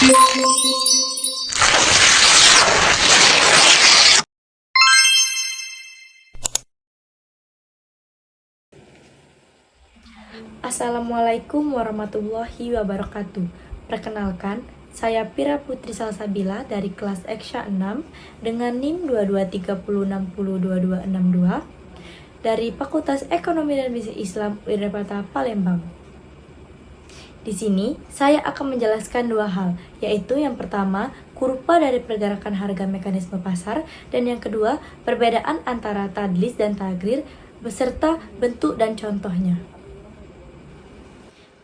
Assalamualaikum warahmatullahi wabarakatuh. Perkenalkan, saya Pira Putri Salsabila dari kelas Eksya 6 dengan NIM 2230602262 dari Fakultas Ekonomi dan Bisnis Islam Universitas Palembang. Di sini, saya akan menjelaskan dua hal, yaitu yang pertama, kurva dari pergerakan harga mekanisme pasar, dan yang kedua, perbedaan antara tadlis dan tagrir beserta bentuk dan contohnya.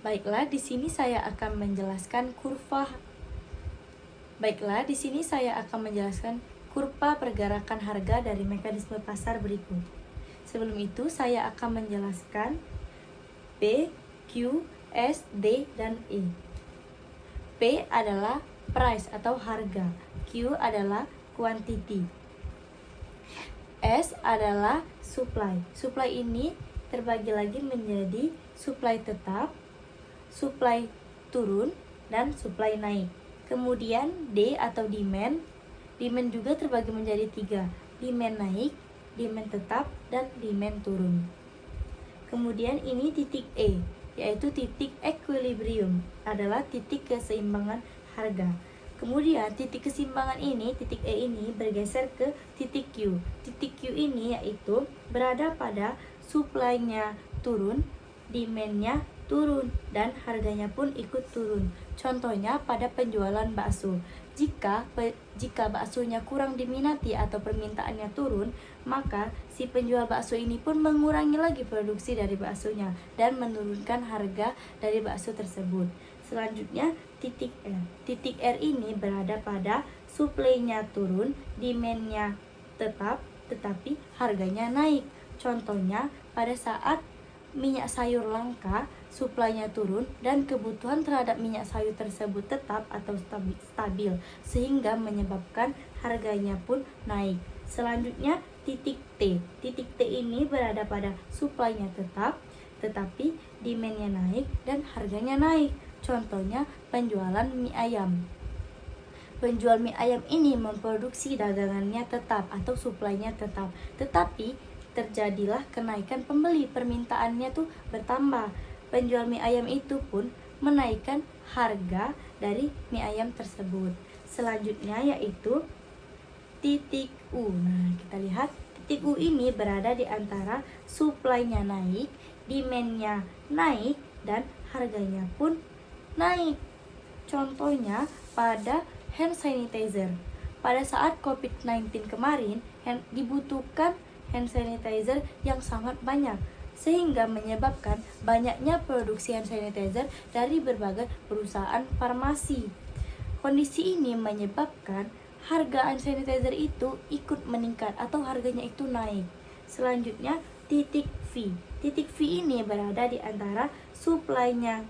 Baiklah, di sini saya akan menjelaskan kurva pergerakan harga dari mekanisme pasar berikut. Sebelum itu, saya akan menjelaskan P, Q, S, D, dan E. P adalah price atau harga, Q adalah quantity, S adalah supply. Supply ini terbagi lagi menjadi supply tetap, supply turun, dan supply naik. Kemudian D atau demand. Demand juga terbagi menjadi 3, demand naik, demand tetap, dan demand turun. Kemudian ini titik E, yaitu titik equilibrium, adalah titik keseimbangan harga. Kemudian titik keseimbangan ini, titik E ini bergeser ke titik Q. Titik Q ini yaitu berada pada supply-nya turun, demand-nya turun, dan harganya pun ikut turun. Contohnya pada penjualan bakso. Jika baksonya kurang diminati atau permintaannya turun, maka si penjual bakso ini pun mengurangi lagi produksi dari baksonya dan menurunkan harga dari bakso tersebut. Selanjutnya titik R. Titik R ini berada pada supply-nya turun, demand-nya tetap, tetapi harganya naik. Contohnya pada saat minyak sayur langka, supply-nya turun dan kebutuhan terhadap minyak sayur tersebut tetap atau stabil, sehingga menyebabkan harganya pun naik. Selanjutnya titik T. Titik T ini berada pada supply-nya tetap, tetapi demand-nya naik dan harganya naik. Contohnya penjualan mie ayam. Penjual mie ayam ini memproduksi dagangannya tetap atau supply-nya tetap, tetapi terjadilah kenaikan pembeli, permintaannya tuh bertambah. Penjual mie ayam itu pun menaikkan harga dari mie ayam tersebut. Selanjutnya yaitu titik U. Nah, kita lihat titik U ini berada di antara supply-nya naik, demand-nya naik, dan harganya pun naik. Contohnya pada hand sanitizer. Pada saat COVID-19 kemarin, dibutuhkan hand sanitizer yang sangat banyak, sehingga menyebabkan banyaknya produksi hand sanitizer dari berbagai perusahaan farmasi. Kondisi ini menyebabkan harga hand sanitizer itu ikut meningkat atau harganya itu naik. Selanjutnya titik V. Titik V ini berada di antara supply-nya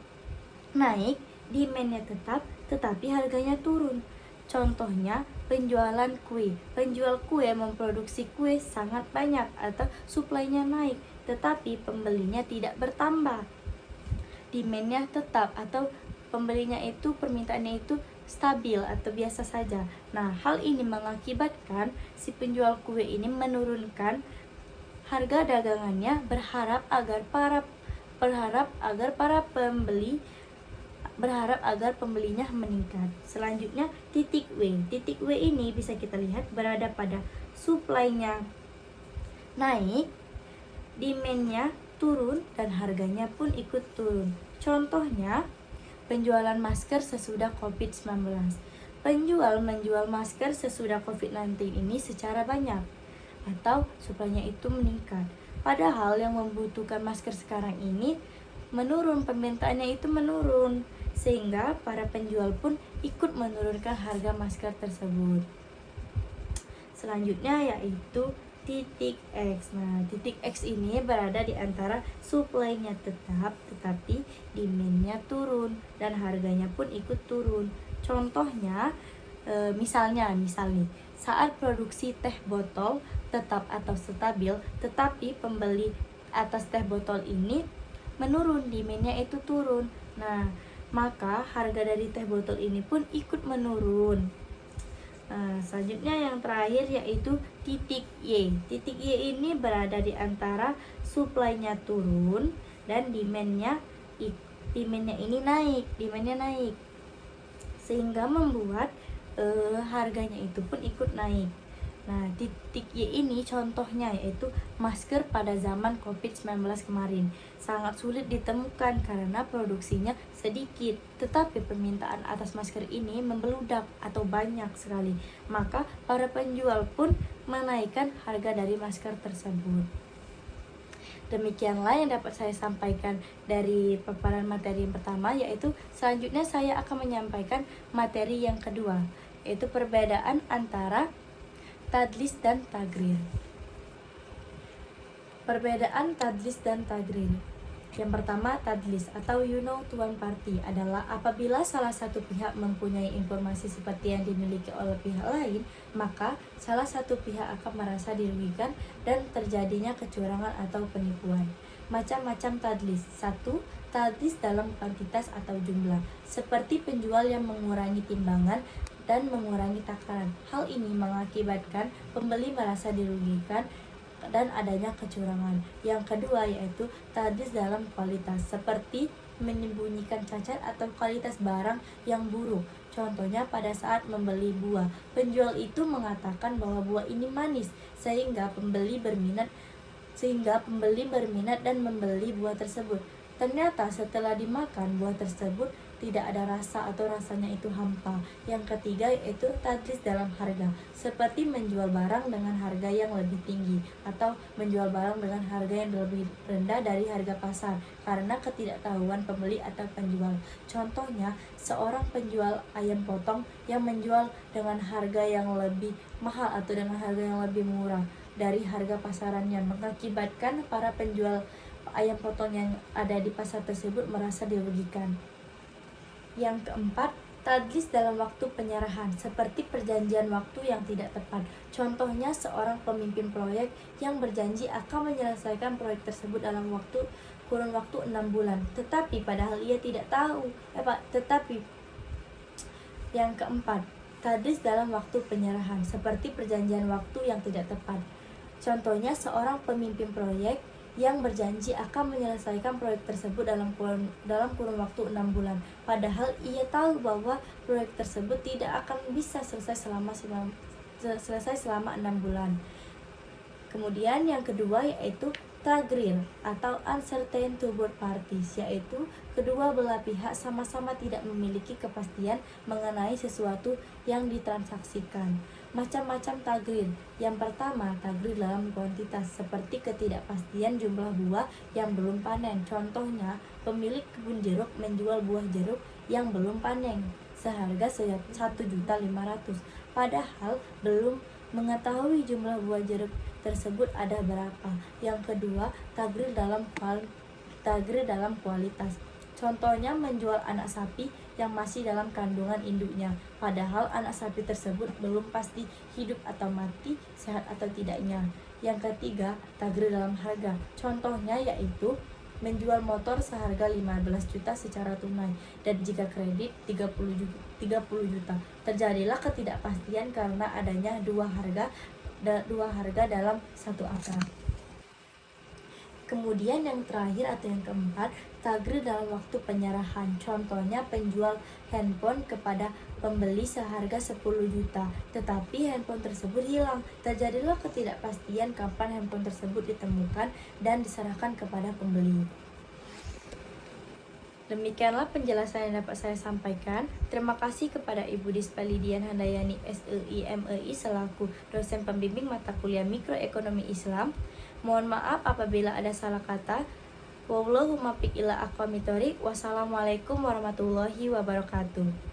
naik, demand-nya tetap, tetapi harganya turun. Contohnya penjualan kue. Penjual kue memproduksi kue sangat banyak atau supply-nya naik, tetapi pembelinya tidak bertambah. Demand-nya tetap atau pembelinya itu, permintaannya itu stabil atau biasa saja. Nah, hal ini mengakibatkan si penjual kue ini menurunkan harga dagangannya, berharap agar pembelinya meningkat. Selanjutnya titik W. Titik W ini bisa kita lihat berada pada supply-nya naik, demand-nya turun, dan harganya pun ikut turun. Contohnya penjualan masker sesudah COVID-19. Penjual menjual masker sesudah COVID-19 ini secara banyak atau supply-nya itu meningkat. Padahal yang membutuhkan masker sekarang ini menurun, permintaannya itu menurun, sehingga para penjual pun ikut menurunkan harga masker tersebut. Selanjutnya yaitu titik X. Nah, titik X ini berada di antara supply-nya tetap, tetapi demand-nya turun dan harganya pun ikut turun. Contohnya, misalnya saat produksi teh botol tetap atau stabil, tetapi pembeli atas teh botol ini menurun, demand-nya itu turun. Nah, maka harga dari teh botol ini pun ikut menurun. Nah, selanjutnya yang terakhir yaitu titik Y. Titik Y ini berada di antara supply-nya turun dan demand-nya demandnya naik sehingga membuat harganya itu pun ikut naik. Nah, titik Y ini contohnya yaitu masker pada zaman COVID-19 kemarin. Sangat sulit ditemukan karena produksinya sedikit, tetapi permintaan atas masker ini membeludak atau banyak sekali. Maka para penjual pun menaikkan harga dari masker tersebut. Demikianlah yang dapat saya sampaikan dari paparan materi yang pertama, yaitu selanjutnya saya akan menyampaikan materi yang kedua, yaitu perbedaan antara tadlis dan tagrir. Perbedaan tadlis dan tagrir. Yang pertama, tadlis atau to one party adalah apabila salah satu pihak mempunyai informasi seperti yang dimiliki oleh pihak lain, maka salah satu pihak akan merasa dirugikan dan terjadinya kecurangan atau penipuan. Macam-macam tadlis. 1. Tadlis dalam kuantitas atau jumlah, seperti penjual yang mengurangi timbangan dan mengurangi takaran. Hal ini mengakibatkan pembeli merasa dirugikan dan adanya kecurangan. Yang kedua yaitu tadlis dalam kualitas, seperti menyembunyikan cacat atau kualitas barang yang buruk. Contohnya pada saat membeli buah, penjual itu mengatakan bahwa buah ini manis sehingga pembeli berminat dan membeli buah tersebut. Ternyata setelah dimakan, buah tersebut tidak ada rasa atau rasanya itu hampa. Yang ketiga yaitu tadlis dalam harga, seperti menjual barang dengan harga yang lebih tinggi atau menjual barang dengan harga yang lebih rendah dari harga pasar karena ketidaktahuan pembeli atau penjual. Contohnya, seorang penjual ayam potong yang menjual dengan harga yang lebih mahal atau dengan harga yang lebih murah dari harga pasarannya, mengakibatkan para penjual ayam potong yang ada di pasar tersebut merasa dirugikan. Yang keempat, tadlis dalam waktu penyerahan, seperti perjanjian waktu yang tidak tepat. Contohnya, seorang pemimpin proyek yang berjanji akan menyelesaikan proyek tersebut dalam kurun waktu 6 bulan, tetapi padahal ia tidak tahu. Yang keempat, tadlis dalam waktu penyerahan, seperti perjanjian waktu yang tidak tepat. Contohnya, seorang pemimpin proyek yang berjanji akan menyelesaikan proyek tersebut dalam kurun waktu 6 bulan. Padahal ia tahu bahwa proyek tersebut tidak akan bisa selesai selama 6 bulan. Kemudian yang kedua yaitu tagrir atau uncertain to both parties, yaitu kedua belah pihak sama-sama tidak memiliki kepastian mengenai sesuatu yang ditransaksikan. Macam-macam tagrir. Yang pertama, tagrir dalam kuantitas, seperti ketidakpastian jumlah buah yang belum panen. Contohnya, pemilik kebun jeruk menjual buah jeruk yang belum panen seharga 1.500.000, padahal belum mengetahui jumlah buah jeruk tersebut ada berapa. Yang kedua, tagrir dalam kualitas. Contohnya, menjual anak sapi yang masih dalam kandungan induknya, padahal anak sapi tersebut belum pasti hidup atau mati, sehat atau tidaknya. Yang ketiga, tagrir dalam harga. Contohnya yaitu menjual motor seharga 15 juta secara tunai dan jika kredit 30 juta. Terjadilah ketidakpastian karena adanya dua harga dalam satu akad. Kemudian yang terakhir atau yang keempat, tagrir dalam waktu penyerahan. Contohnya, penjual handphone kepada pembeli seharga 10 juta, tetapi handphone tersebut hilang. Terjadilah ketidakpastian kapan handphone tersebut ditemukan dan diserahkan kepada pembeli. Demikianlah penjelasan yang dapat saya sampaikan. Terima kasih kepada Ibu Dispa Lidian Handayani SEI MEI selaku dosen pembimbing mata kuliah Mikroekonomi Islam. Mohon maaf apabila ada salah kata. Wassalamualaikum warahmatullahi wabarakatuh.